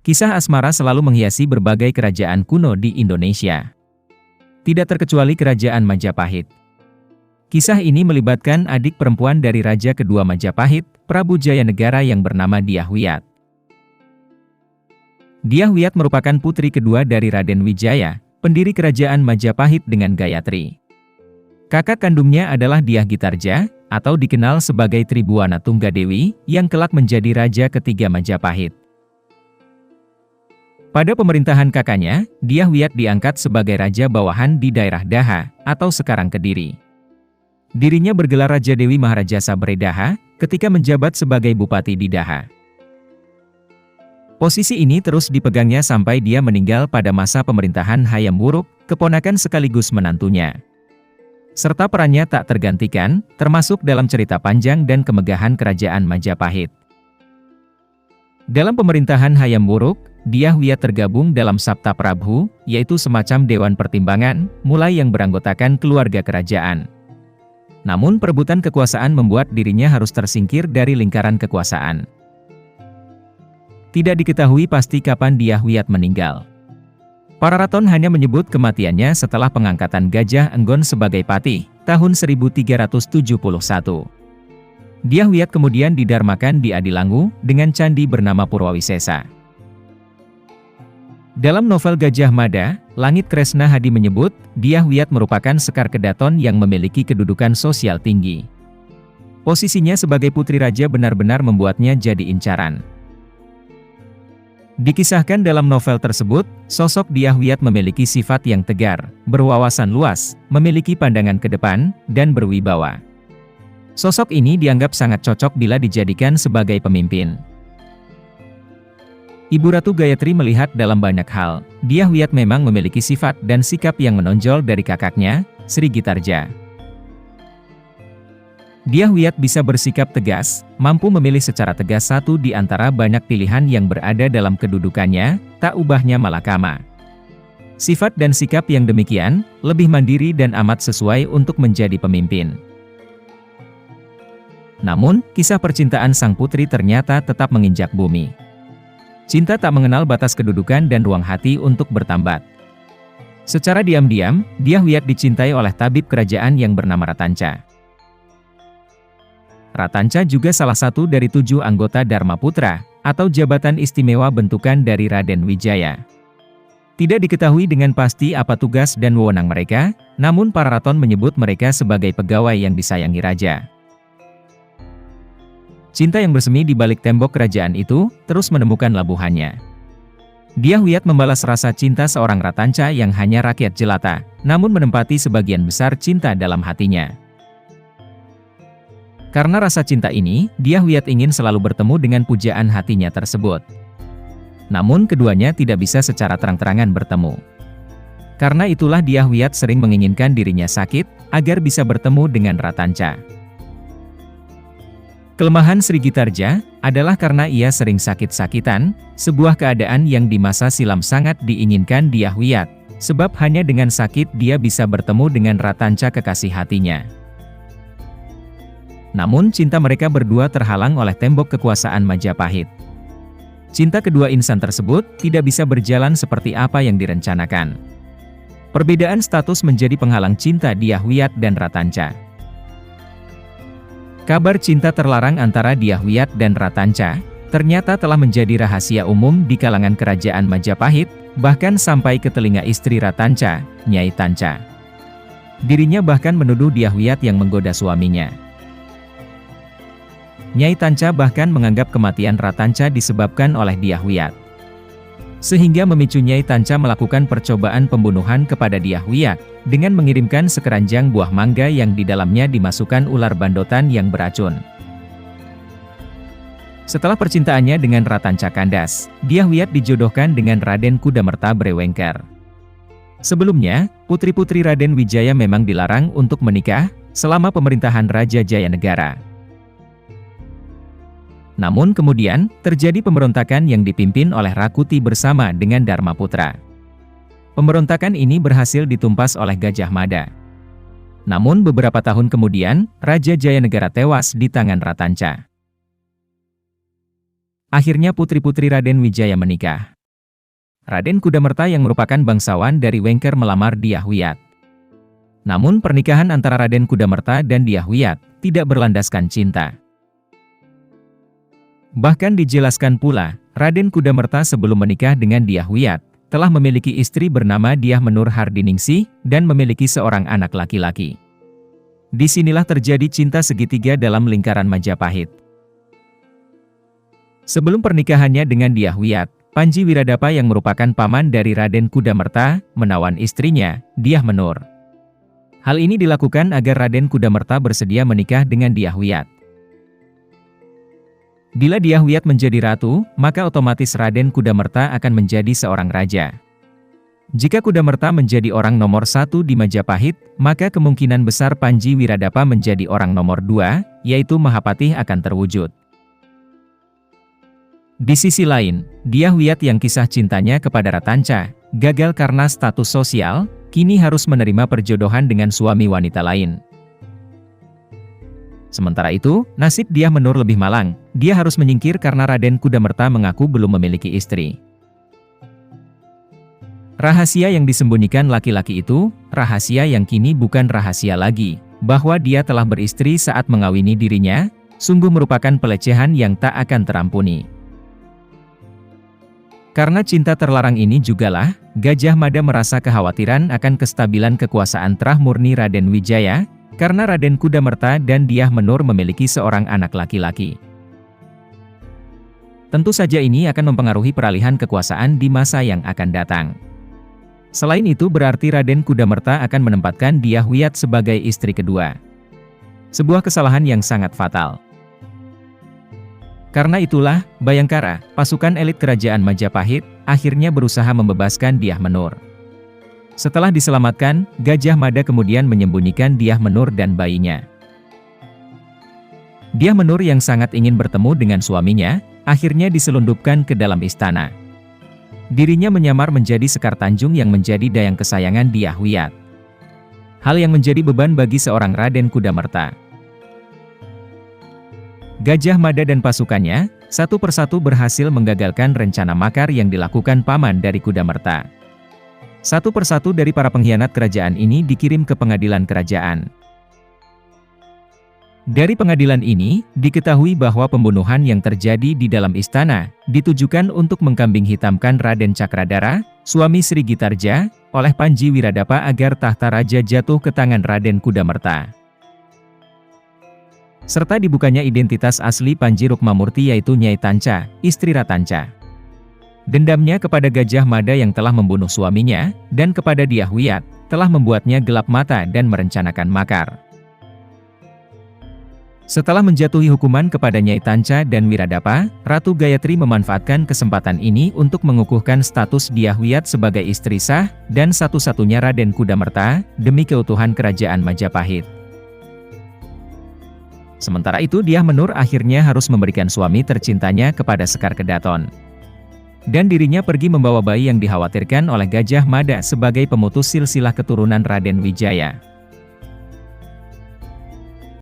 Kisah asmara selalu menghiasi berbagai kerajaan kuno di Indonesia. Tidak terkecuali kerajaan Majapahit. Kisah ini melibatkan adik perempuan dari Raja kedua Majapahit, Prabu Jayanegara yang bernama Dyah Wiyat. Dyah Wiyat merupakan putri kedua dari Raden Wijaya, pendiri kerajaan Majapahit dengan Gayatri. Kakak kandungnya adalah Dyah Gitarja, atau dikenal sebagai Tribuana Tunggadewi, yang kelak menjadi raja ketiga Majapahit. Pada pemerintahan kakaknya, Dyah Wiyat diangkat sebagai raja bawahan di daerah Daha, atau sekarang Kediri. Dirinya bergelar Raja Dewi Maharajasa Bredaha, ketika menjabat sebagai bupati di Daha. Posisi ini terus dipegangnya sampai dia meninggal pada masa pemerintahan Hayam Wuruk, keponakan sekaligus menantunya. Serta perannya tak tergantikan, termasuk dalam cerita panjang dan kemegahan kerajaan Majapahit. Dalam pemerintahan Hayam Wuruk, Dyah Wiyat tergabung dalam Sapta Prabhu, yaitu semacam dewan pertimbangan, mulai yang beranggotakan keluarga kerajaan. Namun perebutan kekuasaan membuat dirinya harus tersingkir dari lingkaran kekuasaan. Tidak diketahui pasti kapan Dyah Wiyat meninggal. Para raton hanya menyebut kematiannya setelah pengangkatan Gajah Enggon sebagai patih, tahun 1371. Dyah Wiyat kemudian didarmakan di Adilangu, dengan candi bernama Purwawisesa. Dalam novel Gajah Mada, Langit Kresna Hadi menyebut, Dyah Wiyat merupakan Sekar Kedaton yang memiliki kedudukan sosial tinggi. Posisinya sebagai putri raja benar-benar membuatnya jadi incaran. Dikisahkan dalam novel tersebut, sosok Dyah Wiyat memiliki sifat yang tegar, berwawasan luas, memiliki pandangan ke depan, dan berwibawa. Sosok ini dianggap sangat cocok bila dijadikan sebagai pemimpin. Ibu Ratu Gayatri melihat dalam banyak hal, Dyah Wiyat memang memiliki sifat dan sikap yang menonjol dari kakaknya, Sri Gitarja. Dyah Wiyat bisa bersikap tegas, mampu memilih secara tegas satu di antara banyak pilihan yang berada dalam kedudukannya, tak ubahnya malakama. Sifat dan sikap yang demikian, lebih mandiri dan amat sesuai untuk menjadi pemimpin. Namun, kisah percintaan sang putri ternyata tetap menginjak bumi. Cinta tak mengenal batas kedudukan dan ruang hati untuk bertambat. Secara diam-diam, Dyah Wiyat dicintai oleh tabib kerajaan yang bernama Ratanca. Ratanca juga salah satu dari 7 anggota Dharma Putra, atau jabatan istimewa bentukan dari Raden Wijaya. Tidak diketahui dengan pasti apa tugas dan wewenang mereka, namun para raton menyebut mereka sebagai pegawai yang disayangi raja. Cinta yang bersemi di balik tembok kerajaan itu, terus menemukan labuhannya. Dyah Wiyat membalas rasa cinta seorang Ratanca yang hanya rakyat jelata, namun menempati sebagian besar cinta dalam hatinya. Karena rasa cinta ini, Dyah Wiyat ingin selalu bertemu dengan pujaan hatinya tersebut. Namun keduanya tidak bisa secara terang-terangan bertemu. Karena itulah Dyah Wiyat sering menginginkan dirinya sakit, agar bisa bertemu dengan Ratanca. Kelemahan Sri Gitarja adalah karena ia sering sakit-sakitan, sebuah keadaan yang di masa silam sangat diinginkan Dyah Wiyat, sebab hanya dengan sakit dia bisa bertemu dengan Ratanca kekasih hatinya. Namun cinta mereka berdua terhalang oleh tembok kekuasaan Majapahit. Cinta kedua insan tersebut tidak bisa berjalan seperti apa yang direncanakan. Perbedaan status menjadi penghalang cinta Dyah Wiyat dan Ratanca. Kabar cinta terlarang antara Dyah Wiyat dan Ratanca ternyata telah menjadi rahasia umum di kalangan kerajaan Majapahit, bahkan sampai ke telinga istri Ratanca, Nyai Tanca. Dirinya bahkan menuduh Dyah Wiyat yang menggoda suaminya. Nyai Tanca bahkan menganggap kematian Ratanca disebabkan oleh Dyah Wiyat. Sehingga memicu Nyai Tanca melakukan percobaan pembunuhan kepada Dyah Wiyat, dengan mengirimkan sekeranjang buah mangga yang di dalamnya dimasukkan ular bandotan yang beracun. Setelah percintaannya dengan Ratanca kandas, Dyah Wiyat dijodohkan dengan Raden Kudamerta Brewengker. Sebelumnya, putri-putri Raden Wijaya memang dilarang untuk menikah, selama pemerintahan Raja Jayanegara. Namun kemudian, terjadi pemberontakan yang dipimpin oleh Rakuti bersama dengan Dharma Putra. Pemberontakan ini berhasil ditumpas oleh Gajah Mada. Namun beberapa tahun kemudian, Raja Jayanegara tewas di tangan Ratanca. Akhirnya putri-putri Raden Wijaya menikah. Raden Kudamerta yang merupakan bangsawan dari Wengker melamar Dyah Wiyat. Namun pernikahan antara Raden Kudamerta dan Dyah Wiyat tidak berlandaskan cinta. Bahkan dijelaskan pula, Raden Kudamerta sebelum menikah dengan Dyah Wiyat, telah memiliki istri bernama Dyah Menur Hardiningsih dan memiliki seorang anak laki-laki. Disinilah terjadi cinta segitiga dalam lingkaran Majapahit. Sebelum pernikahannya dengan Dyah Wiyat, Panji Wiradapa yang merupakan paman dari Raden Kudamerta, menawan istrinya, Dyah Menur. Hal ini dilakukan agar Raden Kudamerta bersedia menikah dengan Dyah Wiyat. Bila Dyah Wiyat menjadi ratu, maka otomatis Raden Kudamerta akan menjadi seorang raja. Jika Kudamerta menjadi orang nomor 1 di Majapahit, maka kemungkinan besar Panji Wiradapa menjadi orang nomor 2, yaitu Mahapatih akan terwujud. Di sisi lain, Dyah Wiyat yang kisah cintanya kepada Ratanca gagal karena status sosial, kini harus menerima perjodohan dengan suami wanita lain. Sementara itu, nasib Dyah Menur lebih malang, dia harus menyingkir karena Raden Kudamerta mengaku belum memiliki istri. Rahasia yang disembunyikan laki-laki itu, rahasia yang kini bukan rahasia lagi, bahwa dia telah beristri saat mengawini dirinya, sungguh merupakan pelecehan yang tak akan terampuni. Karena cinta terlarang ini jugalah, Gajah Mada merasa kekhawatiran akan kestabilan kekuasaan terah murni Raden Wijaya, karena Raden Kudamerta dan Dyah Menur memiliki seorang anak laki-laki. Tentu saja ini akan mempengaruhi peralihan kekuasaan di masa yang akan datang. Selain itu berarti Raden Kudamerta akan menempatkan Dyah Wiyat sebagai istri kedua. Sebuah kesalahan yang sangat fatal. Karena itulah, Bayangkara, pasukan elit kerajaan Majapahit, akhirnya berusaha membebaskan Dyah Menur. Setelah diselamatkan, Gajah Mada kemudian menyembunyikan Dyah Menur dan bayinya. Dyah Menur yang sangat ingin bertemu dengan suaminya, akhirnya diselundupkan ke dalam istana. Dirinya menyamar menjadi Sekar Tanjung yang menjadi dayang kesayangan Dyah Wiyat. Hal yang menjadi beban bagi seorang Raden Kudamerta. Gajah Mada dan pasukannya, satu persatu berhasil menggagalkan rencana makar yang dilakukan paman dari Kudamerta. Satu persatu dari para pengkhianat kerajaan ini dikirim ke pengadilan kerajaan. Dari pengadilan ini, diketahui bahwa pembunuhan yang terjadi di dalam istana, ditujukan untuk mengkambing hitamkan Raden Cakradara, suami Sri Gitarja, oleh Panji Wiradapa agar tahta raja jatuh ke tangan Raden Kudamerta. Serta dibukanya identitas asli Panji Rukmamurti yaitu Nyai Tanca, istri Ratanca. Dendamnya kepada Gajah Mada yang telah membunuh suaminya, dan kepada Dyah Wiyat, telah membuatnya gelap mata dan merencanakan makar. Setelah menjatuhi hukuman kepada Nyai Tanca dan Wiradapa, Ratu Gayatri memanfaatkan kesempatan ini untuk mengukuhkan status Dyah Wiyat sebagai istri sah, dan satu-satunya Raden Kudamerta, demi keutuhan kerajaan Majapahit. Sementara itu Dyah Menur akhirnya harus memberikan suami tercintanya kepada Sekar Kedaton. Dan dirinya pergi membawa bayi yang dikhawatirkan oleh Gajah Mada sebagai pemutus silsilah keturunan Raden Wijaya.